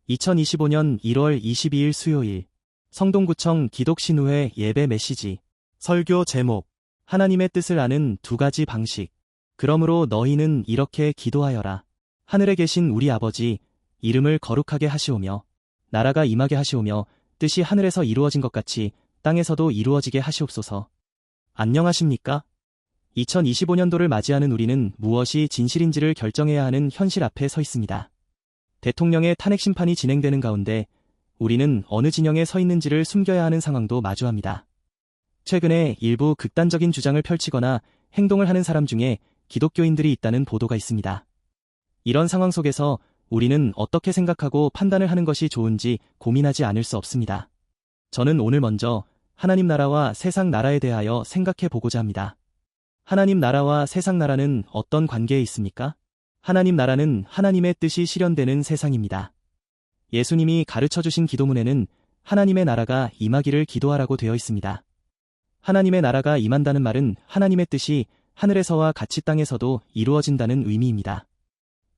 2025년 1월 22일 수요일 성동구청 기독신우회 예배 메시지 설교 제목 하나님의 뜻을 아는 두 가지 방식. 그러므로 너희는 이렇게 기도하여라. 하늘에 계신 우리 아버지, 이름을 거룩하게 하시오며 나라가 임하게 하시오며 뜻이 하늘에서 이루어진 것 같이 땅에서도 이루어지게 하시옵소서. 안녕하십니까? 2025년도를 맞이하는 우리는 무엇이 진실인지를 결정해야 하는 현실 앞에 서 있습니다. 대통령의 탄핵 심판이 진행되는 가운데 우리는 어느 진영에 서 있는지를 숨겨야 하는 상황도 마주합니다. 최근에 일부 극단적인 주장을 펼치거나 행동을 하는 사람 중에 기독교인들이 있다는 보도가 있습니다. 이런 상황 속에서 우리는 어떻게 생각하고 판단을 하는 것이 좋은지 고민하지 않을 수 없습니다. 저는 오늘 먼저 하나님 나라와 세상 나라에 대하여 생각해 보고자 합니다. 하나님 나라와 세상 나라는 어떤 관계에 있습니까? 하나님 나라는 하나님의 뜻이 실현되는 세상입니다. 예수님이 가르쳐주신 기도문에는 하나님의 나라가 임하기를 기도하라고 되어 있습니다. 하나님의 나라가 임한다는 말은 하나님의 뜻이 하늘에서와 같이 땅에서도 이루어진다는 의미입니다.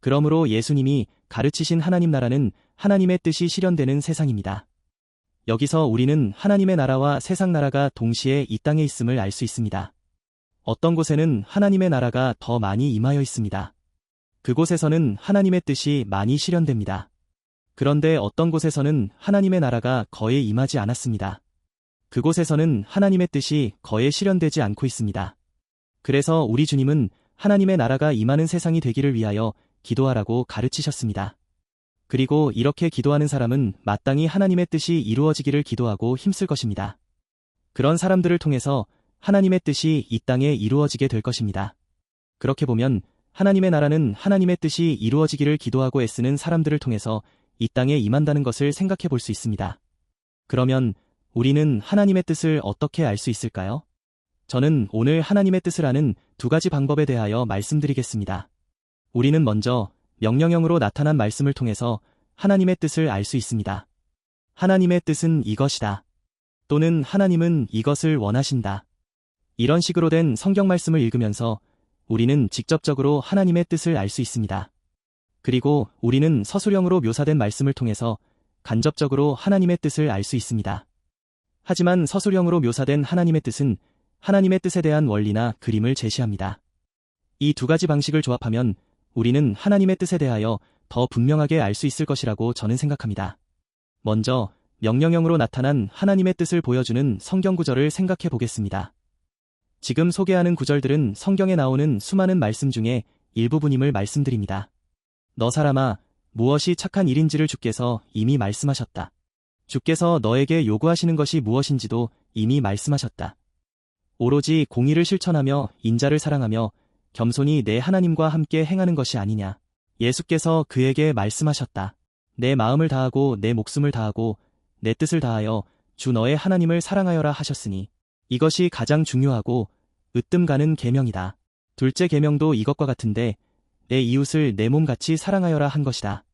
그러므로 예수님이 가르치신 하나님 나라는 하나님의 뜻이 실현되는 세상입니다. 여기서 우리는 하나님의 나라와 세상 나라가 동시에 이 땅에 있음을 알 수 있습니다. 어떤 곳에는 하나님의 나라가 더 많이 임하여 있습니다. 그곳에서는 하나님의 뜻이 많이 실현됩니다. 그런데 어떤 곳에서는 하나님의 나라가 거의 임하지 않았습니다. 그곳에서는 하나님의 뜻이 거의 실현되지 않고 있습니다. 그래서 우리 주님은 하나님의 나라가 임하는 세상이 되기를 위하여 기도하라고 가르치셨습니다. 그리고 이렇게 기도하는 사람은 마땅히 하나님의 뜻이 이루어지기를 기도하고 힘쓸 것입니다. 그런 사람들을 통해서 하나님의 뜻이 이 땅에 이루어지게 될 것입니다. 그렇게 보면 하나님의 나라는 하나님의 뜻이 이루어지기를 기도하고 애쓰는 사람들을 통해서 이 땅에 임한다는 것을 생각해 볼 수 있습니다. 그러면 우리는 하나님의 뜻을 어떻게 알 수 있을까요? 저는 오늘 하나님의 뜻을 아는 두 가지 방법에 대하여 말씀드리겠습니다. 우리는 먼저 명령형으로 나타난 말씀을 통해서 하나님의 뜻을 알 수 있습니다. 하나님의 뜻은 이것이다. 또는 하나님은 이것을 원하신다. 이런 식으로 된 성경 말씀을 읽으면서 우리는 직접적으로 하나님의 뜻을 알 수 있습니다. 그리고 우리는 서술형으로 묘사된 말씀을 통해서 간접적으로 하나님의 뜻을 알 수 있습니다. 하지만 서술형으로 묘사된 하나님의 뜻은 하나님의 뜻에 대한 원리나 그림을 제시합니다. 이 두 가지 방식을 조합하면 우리는 하나님의 뜻에 대하여 더 분명하게 알 수 있을 것이라고 저는 생각합니다. 먼저 명령형으로 나타난 하나님의 뜻을 보여주는 성경 구절을 생각해 보겠습니다. 지금 소개하는 구절들은 성경에 나오는 수많은 말씀 중에 일부분임을 말씀드립니다. 너 사람아, 무엇이 착한 일인지를 주께서 이미 말씀하셨다. 주께서 너에게 요구하시는 것이 무엇인지도 이미 말씀하셨다. 오로지 공의를 실천하며 인자를 사랑하며 겸손히 내 하나님과 함께 행하는 것이 아니냐. 예수께서 그에게 말씀하셨다. 내 마음을 다하고 내 목숨을 다하고 내 뜻을 다하여 주 너의 하나님을 사랑하여라 하셨으니 이것이 가장 중요하고 으뜸 가는 계명이다. 둘째 계명도 이것과 같은데 내 이웃을 내 몸같이 사랑하여라 한 것이다.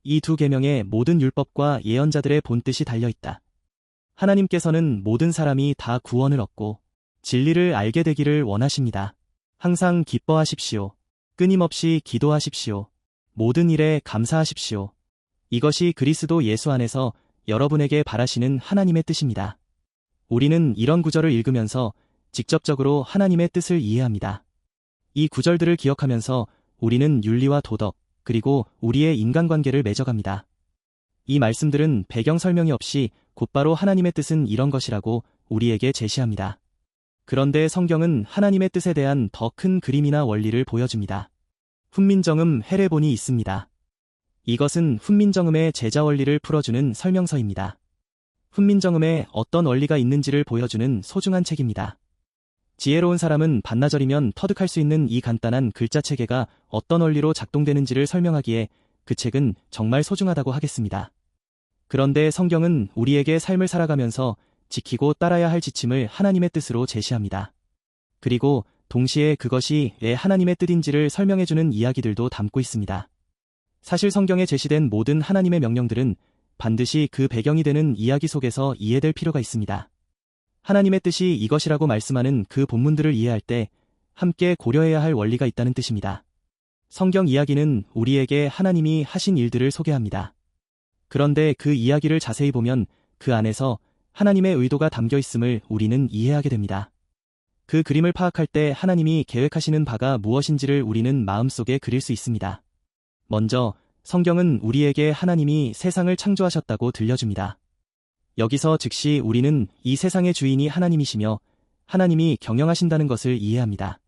이 두 계명에 모든 율법과 예언자들의 본뜻이 달려있다. 하나님께서는 모든 사람이 다 구원을 얻고 진리를 알게 되기를 원하십니다. 항상 기뻐하십시오. 끊임없이 기도하십시오. 모든 일에 감사하십시오. 이것이 그리스도 예수 안에서 여러분에게 바라시는 하나님의 뜻입니다. 우리는 이런 구절을 읽으면서 직접적으로 하나님의 뜻을 이해합니다. 이 구절들을 기억하면서 우리는 윤리와 도덕, 그리고 우리의 인간관계를 맺어갑니다. 이 말씀들은 배경 설명이 없이 곧바로 하나님의 뜻은 이런 것이라고 우리에게 제시합니다. 그런데 성경은 하나님의 뜻에 대한 더 큰 그림이나 원리를 보여줍니다. 훈민정음 헤레본이 있습니다. 이것은 훈민정음의 제자 원리를 풀어주는 설명서입니다. 훈민정음에 어떤 원리가 있는지를 보여주는 소중한 책입니다. 지혜로운 사람은 반나절이면 터득할 수 있는 이 간단한 글자 체계가 어떤 원리로 작동되는지를 설명하기에 그 책은 정말 소중하다고 하겠습니다. 그런데 성경은 우리에게 삶을 살아가면서 지키고 따라야 할 지침을 하나님의 뜻으로 제시합니다. 그리고 동시에 그것이 왜 하나님의 뜻인지를 설명해주는 이야기들도 담고 있습니다. 사실 성경에 제시된 모든 하나님의 명령들은 반드시 그 배경이 되는 이야기 속에서 이해될 필요가 있습니다. 하나님의 뜻이 이것이라고 말씀하는 그 본문들을 이해할 때 함께 고려해야 할 원리가 있다는 뜻입니다. 성경 이야기는 우리에게 하나님이 하신 일들을 소개합니다. 그런데 그 이야기를 자세히 보면 그 안에서 하나님의 의도가 담겨 있음을 우리는 이해하게 됩니다. 그 그림을 파악할 때 하나님이 계획하시는 바가 무엇인지를 우리는 마음속에 그릴 수 있습니다. 먼저 성경은 우리에게 하나님이 세상을 창조하셨다고 들려줍니다. 여기서 즉시 우리는 이 세상의 주인이 하나님이시며 하나님이 경영하신다는 것을 이해합니다.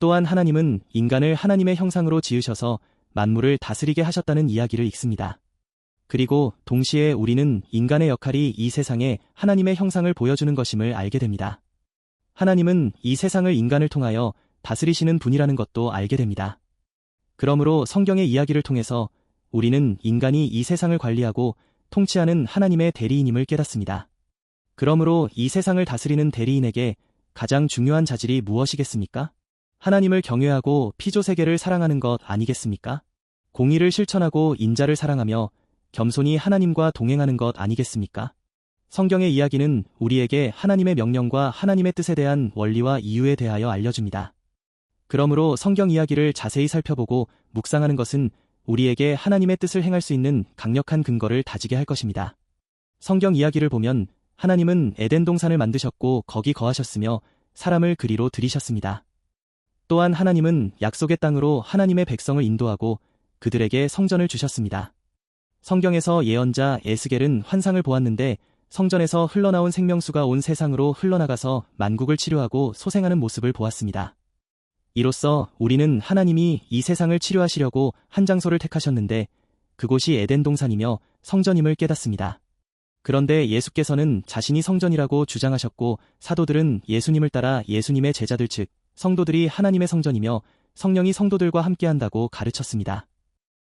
또한 하나님은 인간을 하나님의 형상으로 지으셔서 만물을 다스리게 하셨다는 이야기를 읽습니다. 그리고 동시에 우리는 인간의 역할이 이 세상에 하나님의 형상을 보여주는 것임을 알게 됩니다. 하나님은 이 세상을 인간을 통하여 다스리시는 분이라는 것도 알게 됩니다. 그러므로 성경의 이야기를 통해서 우리는 인간이 이 세상을 관리하고 통치하는 하나님의 대리인임을 깨닫습니다. 그러므로 이 세상을 다스리는 대리인에게 가장 중요한 자질이 무엇이겠습니까? 하나님을 경외하고 피조세계를 사랑하는 것 아니겠습니까? 공의를 실천하고 인자를 사랑하며 겸손히 하나님과 동행하는 것 아니겠습니까? 성경의 이야기는 우리에게 하나님의 명령과 하나님의 뜻에 대한 원리와 이유에 대하여 알려줍니다. 그러므로 성경 이야기를 자세히 살펴보고 묵상하는 것은 우리에게 하나님의 뜻을 행할 수 있는 강력한 근거를 다지게 할 것입니다. 성경 이야기를 보면 하나님은 에덴 동산을 만드셨고 거기 거하셨으며 사람을 그리로 들이셨습니다. 또한 하나님은 약속의 땅으로 하나님의 백성을 인도하고 그들에게 성전을 주셨습니다. 성경에서 예언자 에스겔은 환상을 보았는데 성전에서 흘러나온 생명수가 온 세상으로 흘러나가서 만국을 치료하고 소생하는 모습을 보았습니다. 이로써 우리는 하나님이 이 세상을 치료하시려고 한 장소를 택하셨는데 그곳이 에덴 동산이며 성전임을 깨닫습니다. 그런데 예수께서는 자신이 성전이라고 주장하셨고 사도들은 예수님을 따라 예수님의 제자들 즉 성도들이 하나님의 성전이며 성령이 성도들과 함께한다고 가르쳤습니다.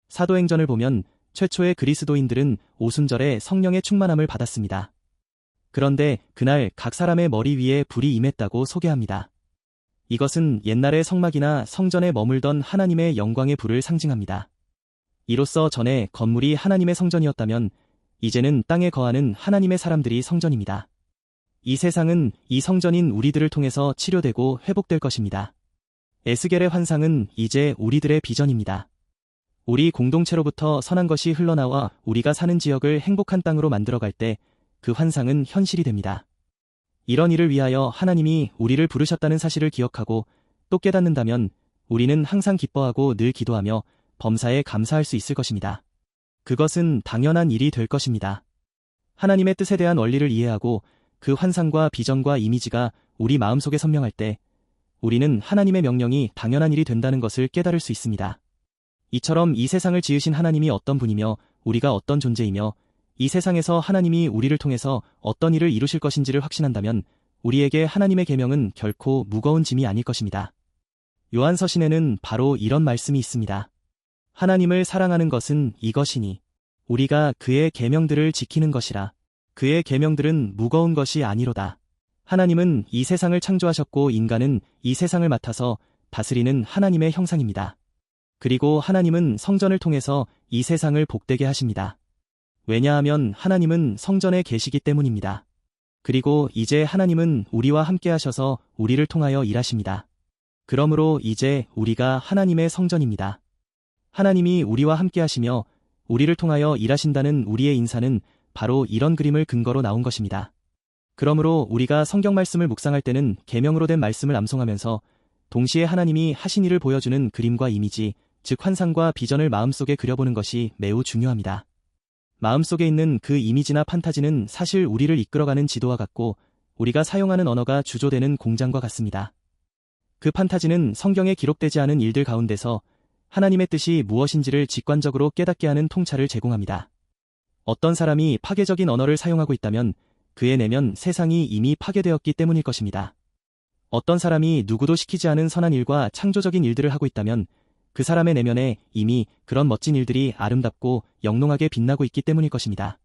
사도행전을 보면 최초의 그리스도인들은 오순절에 성령의 충만함을 받았습니다. 그런데 그날 각 사람의 머리 위에 불이 임했다고 소개합니다. 이것은 옛날의 성막이나 성전에 머물던 하나님의 영광의 불을 상징합니다. 이로써 전에 건물이 하나님의 성전이었다면 이제는 땅에 거하는 하나님의 사람들이 성전입니다. 이 세상은 이 성전인 우리들을 통해서 치료되고 회복될 것입니다. 에스겔의 환상은 이제 우리들의 비전입니다. 우리 공동체로부터 선한 것이 흘러나와 우리가 사는 지역을 행복한 땅으로 만들어갈 때 그 환상은 현실이 됩니다. 이런 일을 위하여 하나님이 우리를 부르셨다는 사실을 기억하고 또 깨닫는다면 우리는 항상 기뻐하고 늘 기도하며 범사에 감사할 수 있을 것입니다. 그것은 당연한 일이 될 것입니다. 하나님의 뜻에 대한 원리를 이해하고 그 환상과 비전과 이미지가 우리 마음속에 선명할 때 우리는 하나님의 명령이 당연한 일이 된다는 것을 깨달을 수 있습니다. 이처럼 이 세상을 지으신 하나님이 어떤 분이며 우리가 어떤 존재이며 이 세상에서 하나님이 우리를 통해서 어떤 일을 이루실 것인지를 확신한다면 우리에게 하나님의 계명은 결코 무거운 짐이 아닐 것입니다. 요한서신에는 바로 이런 말씀이 있습니다. 하나님을 사랑하는 것은 이것이니 우리가 그의 계명들을 지키는 것이라. 그의 계명들은 무거운 것이 아니로다. 하나님은 이 세상을 창조하셨고 인간은 이 세상을 맡아서 다스리는 하나님의 형상입니다. 그리고 하나님은 성전을 통해서 이 세상을 복되게 하십니다. 왜냐하면 하나님은 성전에 계시기 때문입니다. 그리고 이제 하나님은 우리와 함께 하셔서 우리를 통하여 일하십니다. 그러므로 이제 우리가 하나님의 성전입니다. 하나님이 우리와 함께 하시며 우리를 통하여 일하신다는 우리의 인사는 바로 이런 그림을 근거로 나온 것입니다. 그러므로 우리가 성경 말씀을 묵상할 때는 계명으로 된 말씀을 암송하면서 동시에 하나님이 하신 일을 보여주는 그림과 이미지, 즉 환상과 비전을 마음속에 그려보는 것이 매우 중요합니다. 마음속에 있는 그 이미지나 판타지는 사실 우리를 이끌어가는 지도와 같고 우리가 사용하는 언어가 주조되는 공장과 같습니다. 그 판타지는 성경에 기록되지 않은 일들 가운데서 하나님의 뜻이 무엇인지를 직관적으로 깨닫게 하는 통찰을 제공합니다. 어떤 사람이 파괴적인 언어를 사용하고 있다면 그의 내면 세상이 이미 파괴되었기 때문일 것입니다. 어떤 사람이 누구도 시키지 않은 선한 일과 창조적인 일들을 하고 있다면 그 사람의 내면에 이미 그런 멋진 일들이 아름답고 영롱하게 빛나고 있기 때문일 것입니다.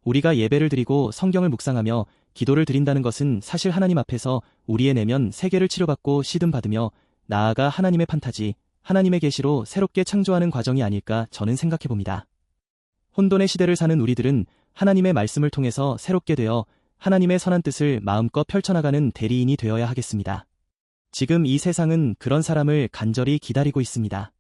우리가 예배를 드리고 성경을 묵상하며 기도를 드린다는 것은 사실 하나님 앞에서 우리의 내면 세계를 치료받고 시듬받으며 나아가 하나님의 판타지, 하나님의 계시로 새롭게 창조하는 과정이 아닐까 저는 생각해 봅니다. 혼돈의 시대를 사는 우리들은 하나님의 말씀을 통해서 새롭게 되어 하나님의 선한 뜻을 마음껏 펼쳐나가는 대리인이 되어야 하겠습니다. 지금 이 세상은 그런 사람을 간절히 기다리고 있습니다.